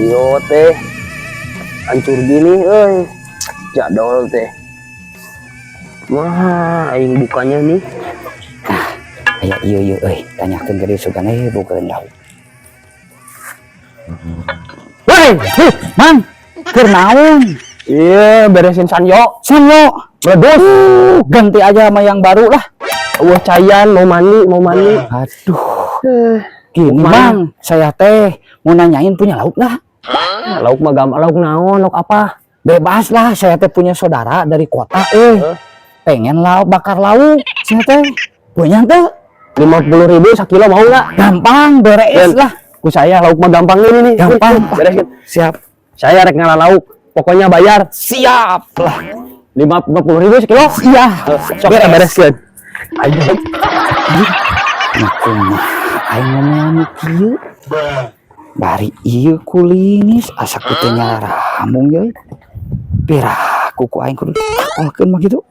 Iyo teh hancur gini jadol teh. Wah aing bukanya nih. Aya ieu tanyakeun ke dia sugan bukeun daun. Woi, Mang, keur naon? Iya beresin sanyo Meledos. Ganti aja sama yang baru lah. wah cayan mau mandi. Aduh. Gini Mang, saya teh mau nanyain punya lauk nggak? Lauk mah gampang, lauk naon, lauk apa? Bebas lah, saya teh punya saudara dari kota pengen lauk bakar lauk. Saya teh punya teh 50.000 sekilo mau nggak? gampang beres lah. Ku saya lauk mah gampang ini nih. Gampang. Beresin. Siap. Saya rek ngalah lauk, pokoknya bayar. Siap lah. 50.000 sekilo. Iya. Sok kita bereskeun. Ayo. Aku mah aing ngomongin kieu. Bari ieu kulinis asa ku teh nyarambung ye. Piraku ku aing kudu takolkeun mah gitu.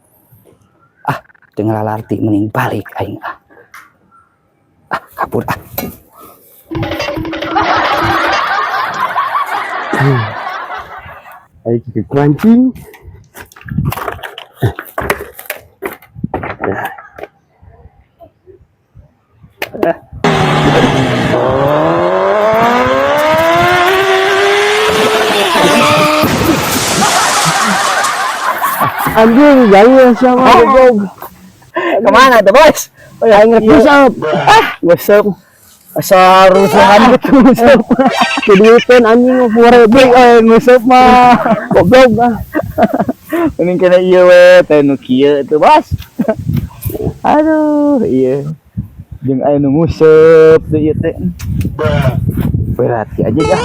Teu ngalalarti mending balik aing kabur Ayo kita mancing. Anjing, jangan siapa goblok. Kemana tuh bos? Ayo ngetusap. Ngusap. Asal rusuhan gitu ngusap. Keduitan anjing 50.000 ngusap mah. Goblok. Mending kena ieu we teh nu kieu teh bos. Aduh, iya. Jeung aya nu nguseup teh ieu teh. Berarti aja dah.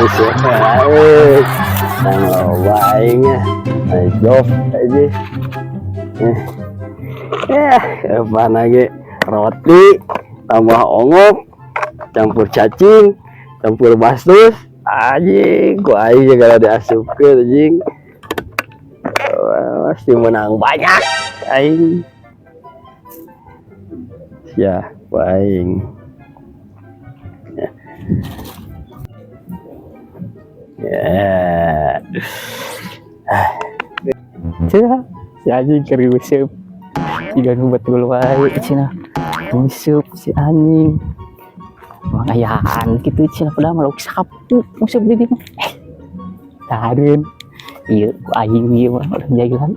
Siapa Sang baiknya job aja apa lagi roti tambah ongok campur cacing campur bastus anjing ku aing kalau diasupkeun anjing pasti menang banyak aing siapa aing ya Cina si anjing keur nguseup. Tiga nu betul wae cina. Nguseup si anjing. Mangayaan kitu cina padahal mah lauk sapu nguseup di dieu. Dahareun. Ieu ku aing ieu mah urang jailan.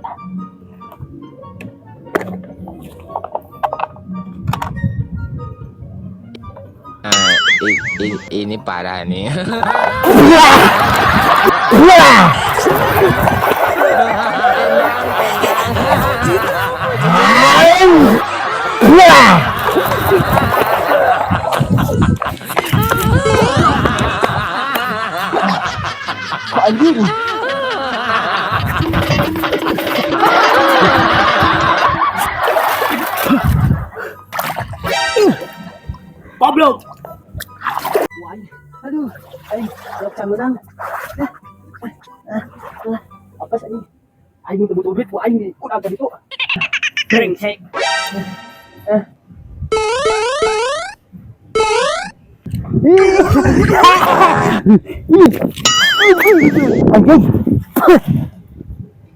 Ini parah nih. anjing goblok. Aduh, aing blok canggeudang. Apa sih ini? Aing butuh duit ku aing di udah gitu. Brengsek.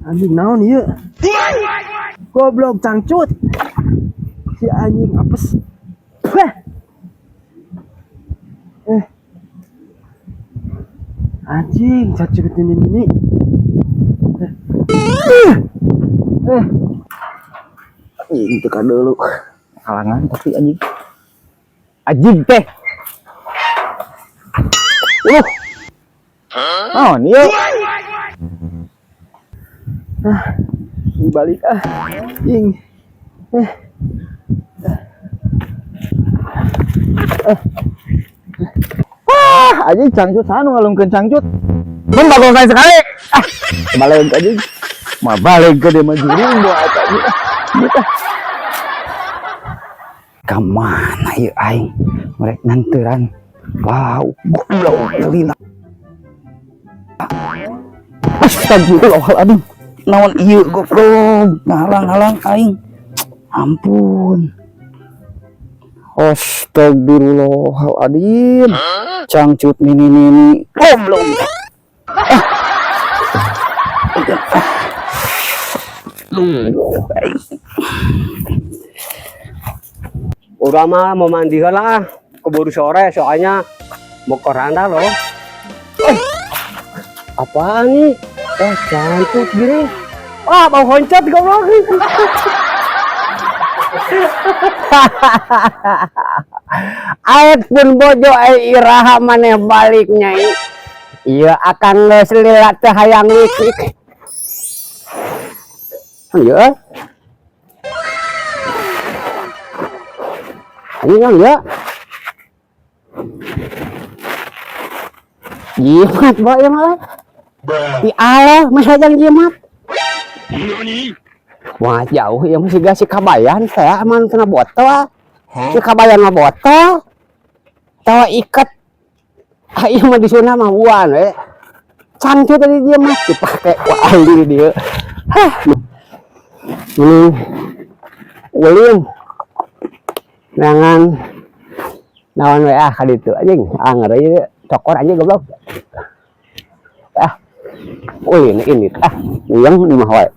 Anjing naon ieu? Goblok cangcut. Si anjing apes. Anjing cangcut ini. Anjing teka dulu. Halangan tapi anjing. Anjing teh. Oh, nih. Dibalik anjing. Anjing cangcut sanu ngalungkeun cangcut. Mun bagong kali sekali. Balik anjing. Mah balik ke dia maju rimbo eta gitu. Kamana ieu aing? Merek nanteuran Wow, goblok lila. Astagfirullahaladzim. Naon ieu goblok, ngalang-halang aing. Ampun. Astagfirullahaladzim. Cangcut mini goblok. Udah mah mau mandi lah, keburu sore soalnya mau koranda loh. Apaan nih? Cantik gini. Wah, bau honcat goblok. Aet pun bojo iraha maneh balik nyai. Iya akan geus lila teh hayang wik-wik. Iya. Ayo ya. Jimat bae ya mah. Di Allah mah hajang jimat. Wah jauh ya masih gak si kabayan saya aman kena botol. Si kabayan mah botol. Tawa ikat. Ayo mah disuna mah buan we. Cantik tadi dia mah dipake ku ahli dia. Hah. Ini ulin. Nangan nawan we ka ditu anjing. Anger ieu cokor aja goblok. Ulin ini uyang di mah wae.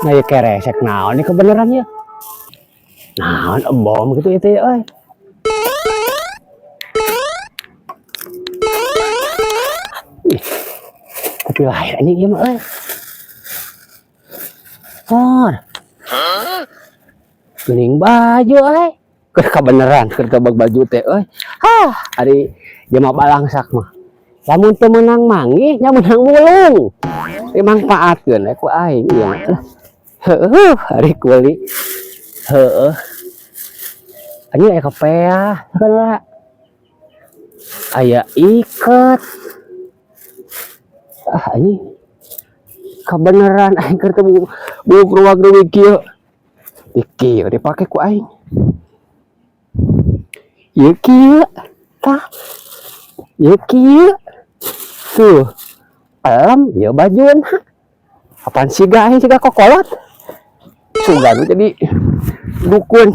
Nah ya keresek naon ini kebenarannya. Naon bom gitu itu ya euy. Tapi lain anjing ieu mah euy. Geuning baju euy. Keur kabeneran keur tebak baju teh euy. Hah, ari jema balangsak mah. Lamun teu meunang manggih nya meunang mulung. Dimanfaatkeun ku aing ieu mah. Heuh, hari kuli. Heuh. Anjing aya kapea, heula. Aya iket. Anjing. Kabeneran aing keur teu buuk ruwag deui kieu. Iki dipake ku aing. Ieu kieu. Tah. Ieu kieu. Tuh. Alam, ieu bajuan. Apaan siga aing siga kokolot. Sugan jadi dukun.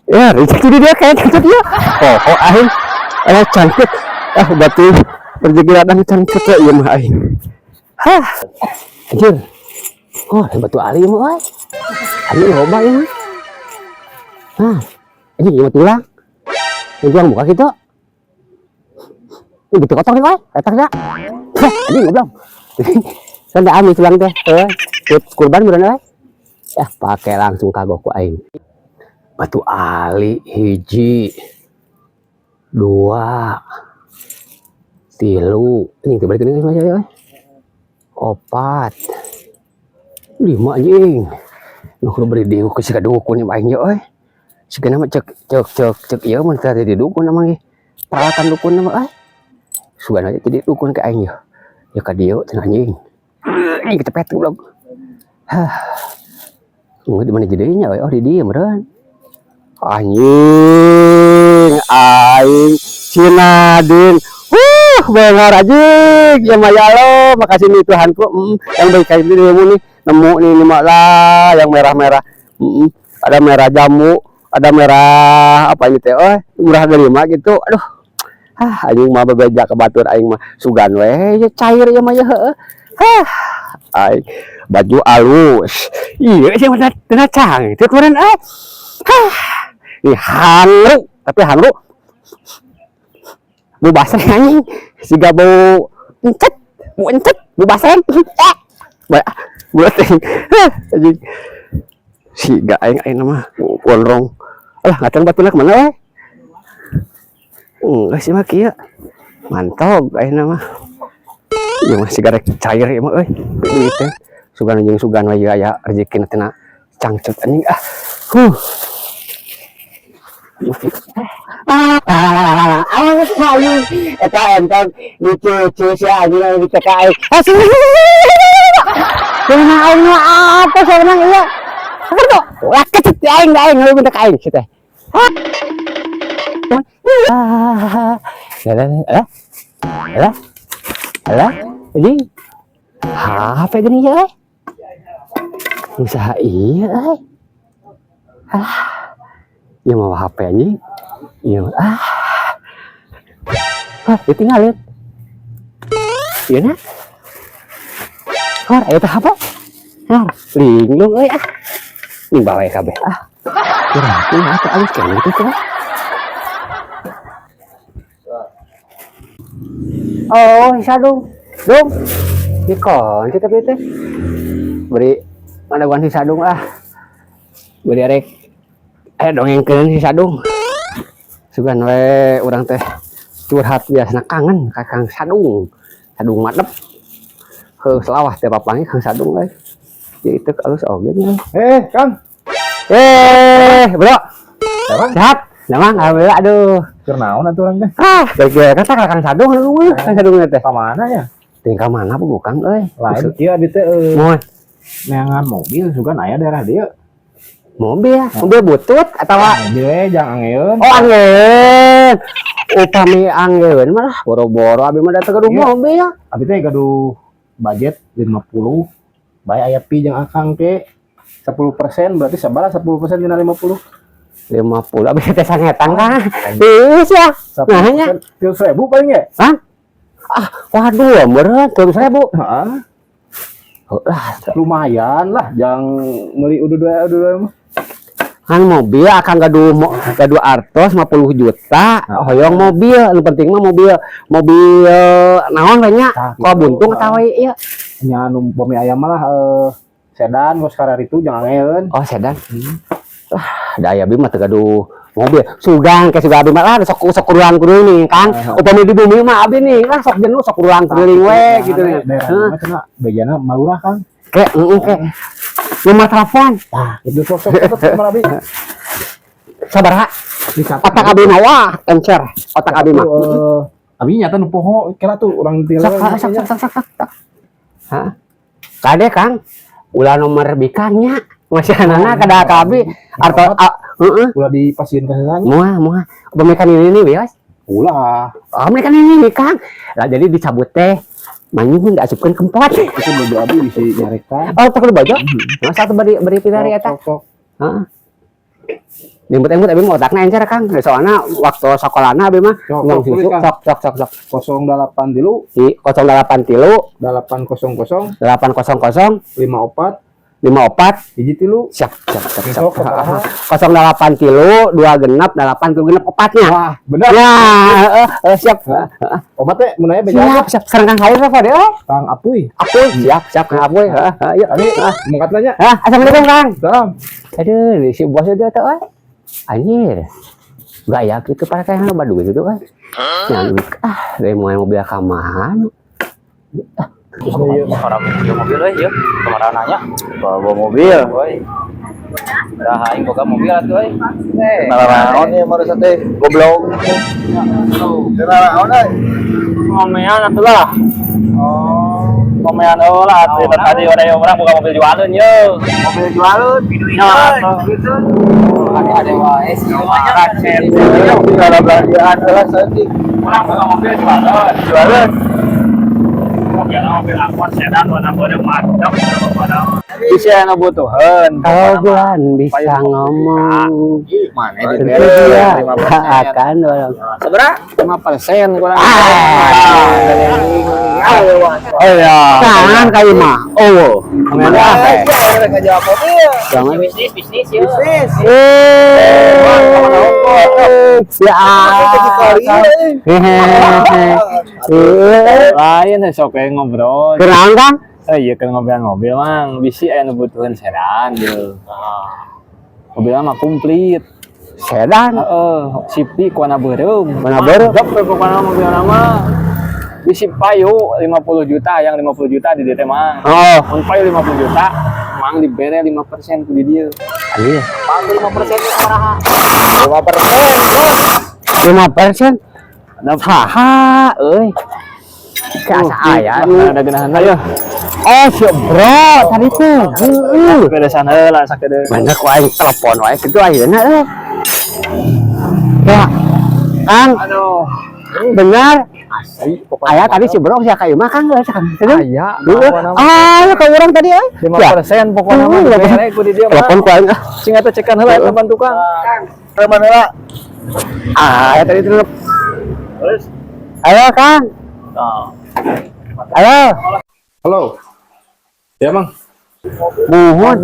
Ya, itu dia kayak gitu dia. Oh aing. Cantik. Berarti rezeki ladang cantik ya ieu mah aing. Hah. Anjir. Batu ali mah euy. Anjing loba ieu mah. Hah. Anjing ieu mah tulang. Tulang buka kitu. Ini gitu kotor nih euy. Etak ya. Anjing goblok. Kan da ami tulang teh. Kurban beneran euy. Pakai langsung kagok ku aing. Batu ali hiji 2 3 ini balik ini aja ya 4 5 anjing nu kudu beri dieu ke siga dukun aing ye euy sigana mah cek ieu mah teh di dukun mah ge peralatan dukun mah euy sugana jadi dukun ke aing ya ka dieu teh anjing aing ketepet goblok di mana jadinya euy di dieu meureun anjing aing Cinadin benar anjing ya mayalo makasih nih Tuhanku yang baik kayak dirimu nih nemu nih lah yang merah-merah ada merah jamu ada merah apa ini teh murah gelima gitu aduh anjing mah bebeja ke batur aing mah sugan we ya cair ya mah ya aing baju alus iya sih mah teu cang teu keren ini hangru tapi hangru bu basah anjing siga bau encet bu basah buat anjing siga aing mah gondrong ngatan batuna ke mana we sih mah kieu mantog aing mah ieu mah siga rek cair ieu mah euy duit teh sugan anjing sugan we aya rezeki teh cangcut anjing awas aing eta entong lucu-lucu si anjing di TKI Kena aing apa sebenarnya iya apa tuh lah kecet aing leuwih TKI kitu teh Alah, jadi HP gini ya, usaha iya, ya mau HP aja, ya ditinggalin, iya na, itu apa? Linglung, ini bawa KB, berarti apa alus kayak gitu tuh? Oh, isa dong, ikon kita bete, beri mana gua si sadung beri arek, dongengkeun si sadung, sugan we urang teh curhat biasana kangen ka Kang Sadung madep, selawah teh papangi Kang Sadung we, jadi itu alus oge nya. Kang. Bro, sehat? Namang, alhamdulillah, aduh. Kernaon atuh urang teh? Bagi kata Kang Sadung Kang Sadung teh. Ka mana ya? Tinggal mana bukan euy. Lain kieu abi teh Moal neangan mobil sugan aya daerah dieu. mobil butut atau Mobil jangan anggeun. oh anggeun. Upami anggeun malah boro-boro abi mah datang ke mobil. Abi teh gaduh budget 50. Bae aya pi jeung akang ke 10% berarti sabaraha 10% dina 50. 50 abi teh sangetan kan. Geus ya. Nahnya 10.000 paling ya? Waduh, meureun 3.000. Heeh. Lumayan lah, jangan meuli udah mah. Kan mobil akan gaduh artos 50 juta. Hoyong mobil, nu penting mah mobil naon we nya? Kok buntung atawa ieu? Nya nu bumi ayam malah sedan geus kararitu jangan anggeun. Oh, sedan. Daya abi mah teu gaduh mobil. Sugan abi mah sok kuruan nih kan. Upami di bumi mah abi nih sok jenuh sok kuruan keliling we gitu nya. Heeh. Cenah bejana malurah kan. Ke nomor telepon. Itu sok nomor abi. Sabaraha? Otak abi mah wah, encer. Otak abi mah. Abi nyata nu poho kira tuh urang tinggal. Sak. Hah? Kade Kang. Ulah nomor bikannya. Masih anak kada kabi arto ulah dipasieun ka sana. Moal pemikan ini bias. Ulah. Pemikan ini Kang. Lah jadi dicabut teh. Manyung asupkeun kempot. Itu bodo abi bisa nyarekan. Oh, tak baju. Masa tuh beri pinari eta. Heeh. Limut-limut abi mah otakna encer Kang. Soalna waktu sekolahna abi mah ngomong susu sok. 083 083 800 54 hiji tilu. siap. Sok 08 tilu 2 genep 8 tilu genep opatnya. Wah, bener. Ya, siap. Obat teh mun aya beja. Siap. Serang Kang Khalil apa deh? Kang Apuy. Siap Kang Apuy. Yuk. Abi mangkat nanya. Assalamualaikum Kang. Salam. Aduh, si bos itu tuh anjir. Gaya gitu para kayak nambah duit itu kan. Dari mau mobil ka mana? Orang mobil ya, kemana nanya? Bawa mobil, boy. Dah aing boga mobil atuh euy. Naraon ieu mah teh goblok. Naraon euy. Ngomean atuh lah. Oh, ngomean lah atuh tadi orang boga mobil jualan ye. Mobil jualan biduina gitu. Ada wae sih mah chat. Kalau belanjaan lah setik. Orang boga mobil jualan. Mobil angkot sedan warna bodeng mantap bisa nabutuhan Kalau bulan bisa ngomong mana dia akan seberapa 5% kurang oh ya jangan kayak mah oh mereka jawab mobil jangan bisnis lain sok kayak ngobrol kenal kan iya kan mobil mang bisi aya nubutuhan sedan gitu mobilnya mah komplit sedan sipi kuana beureum dap pokoknya mobil nama bisi payu 50 juta yang 50 juta di DT mang mun payu 50 juta mang dibere 5% ku di dieu iya mang 5% itu sabaraha 5% haha euy kaasa aya ada genahan ayo oh si bro tadi tuh beda sana lah sakede banyak wae telepon wae kitu ayeuna ya Kang. Aduh. Benar. Asli. Aya tadi si Bro sia ka ieu mah Kang geus Kang. Aya. Ah, ka urang tadi euy. 5% pokoknya mah bere ku di dieu mah. Telepon ku aing. Cing eta cekan heula eta bantu Kang. Teman heula. Ah, tadi itu. Terus. Ayo Kang. Ayo. Halo. Ya, Mang. Muhun.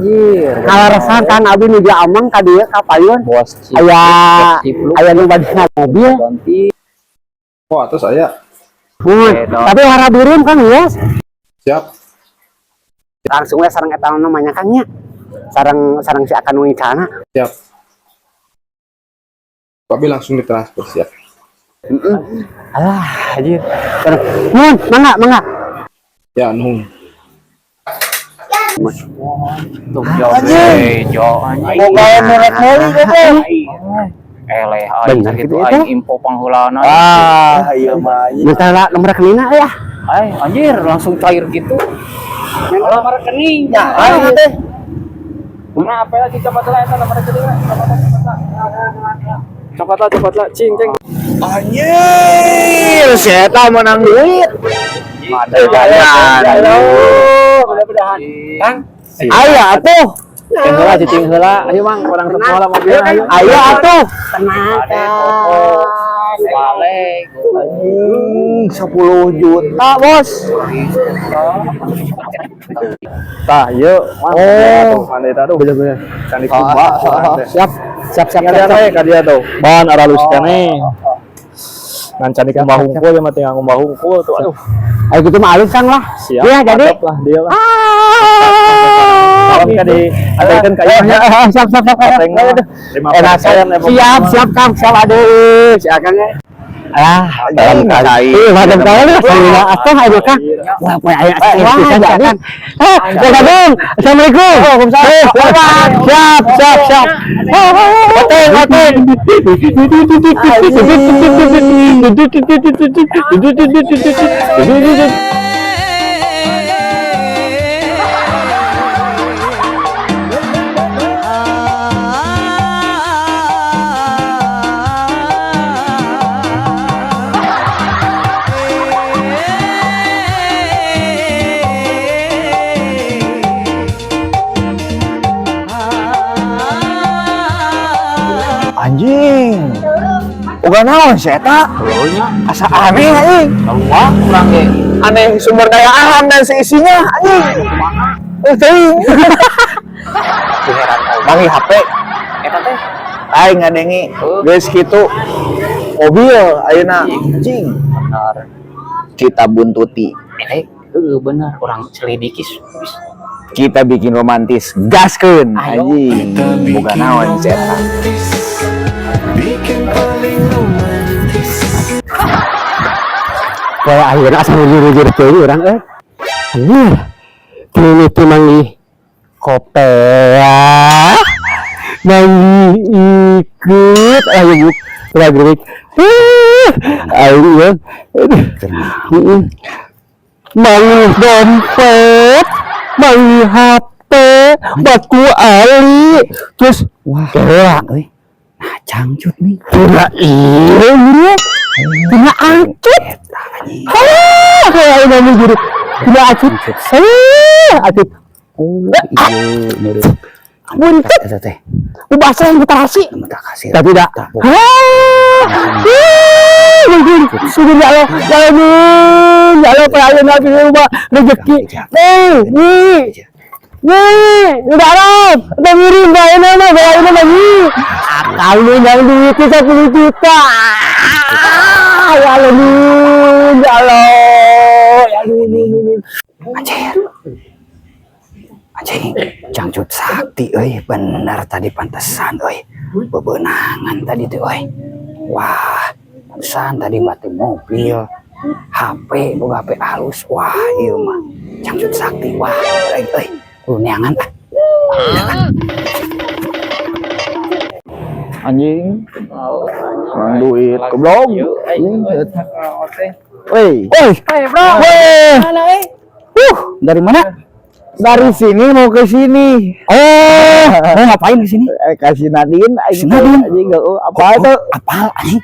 Kalaresan Kang Abi nuju amang ka dieu ka payun. Aya nu badina mobil. Oh, atas saya. Tapi warna biru Kang yes. Siap. Langsung we sareng eta namanya Kang nya. Sareng si akan wicana. Siap. Tapi langsung ditransfer, siap. Alah, anjir. Mun, mangga. Ya, nuhun. Tuh jo anjing. Boga merek meuli gitu. Eleh Bener gitu gitu, aing info pangheulana. Iya mah. Minta nomor rekeningna ya. Anjir langsung cair gitu. Nomor rekening. Ya, ayo teh. Mana apa lagi coba lah eta nomor rekening. Cepatlah cing. Anjir, si eta menang duit. Halo. Mudah-mudahan. Kang. Ayo atuh. Cing heula. Ayo Mang, orang semua lah mobil ayo. Ayo atuh. Balik. Anjing 10 juta, Bos. Tah, yuk. Mana eta tuh? Bener-bener. Can dicoba. Siap. Ka dia tuh. Ban aralus keneh. Ngan can dikumbah hungkul ya mah tinggal ngumbah hungkul tuh. Aduh. Ayo gitu mah alus Kang lah. Siap. Iya, jadi. Mantap lah dia lah. Salam ka di adekeun ka ieu nya. Siap. Siap Kang, siap aduh. Si Akang ya. Dalam kali. Madam kali lah. Atuh ayo Kang. Wah, poe aya pisan Kang. Gabung. Assalamualaikum. Waalaikumsalam. Siap. Hotel. Anjing. Uga naon si eta? Asa aneh anjing. Wah, kurang ge. Aneh sumber daya alam dan seisinya anjing. Teuing. Bagi HP. Eta teh aing ngadengi geus kitu. Mobil ayeuna anjing. Benar. Kita buntuti. Bener, orang selidiki. Kita bikin romantis. Gaskeun anjing. Boga naon si eta. Kayak akhirnya asal rujur cewek orang anjir kini itu mangi kopea mangi ikut ayo lagi ayo ya mangi dompet mangi HP batu ali terus wah kira nah cangcut nih kira iya kena angkut kayak ini jadi kena angkut angkut buntut bahasa yang terasi tapi tidak mungkin sudah ya Allah pelayan nabi rumah rezeki nih, udah Arab, udah miring, bayain lagi. Kalau yang duit 10 juta, ya Allah, Anjing, cangcut sakti, bener tadi pantesan, bebenangan tadi tuh, wah, pantesan tadi batu mobil, HP, boga HP halus, wah, iya mah, cangcut sakti, wah, neangan anjing duit goblok woi bro dari mana dari sini mau ke sini mau ngapain di sini kasih Nadine anjing apa itu apa anjing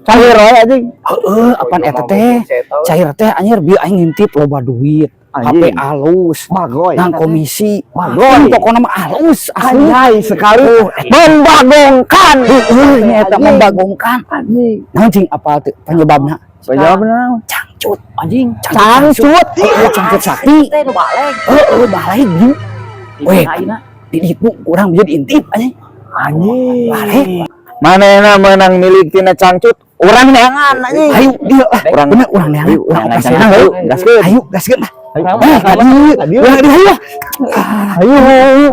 Cair we anjing. Heeh, apaan eta teh? Cair teh anjir bieu aing ngintip loba duit. HP alus, Magoy. nang komisi, Magoy. pokoknya mah alus, Anjay sekali. membagongkan, nyata membagongkan, Anjing. anjing apa tuh penyebabnya? Penyebabna Cangcut, anjing, Cangcut. cangcut sakti, balik di, weh, di itu kurang bisa diintip, anjing, balik, Manehna menang milik tina cangcut. Urang neangan anjing. ayo dia, Urang bener urang neangan, urang neangan, operasi, neangan, ayo, gaskeun. ayo, gaskeun, Ayo. ayo, ayo.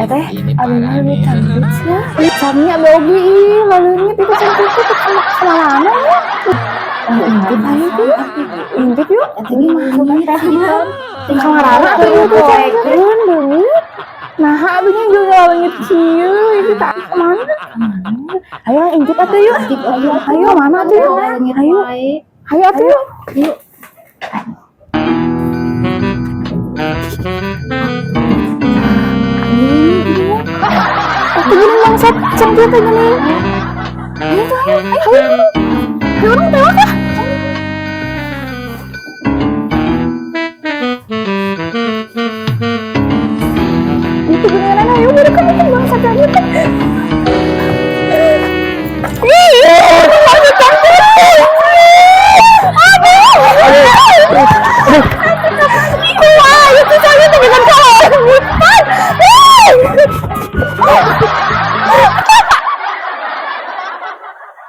teh aduh lebih cantik sih caranya bogi lalunya itu cantik itu kemana ya intip ayo tuh intip yuk ini mah teh tinggal rara tuh itu cantik demi nah abinya juga langit ciu itu tak kemana ayo intip atuh yuk ayo mana tuh yuk ayo atuh yuk yuk aku gini bangsat cantik aja nih ayo ayo ayo ayo orang tuh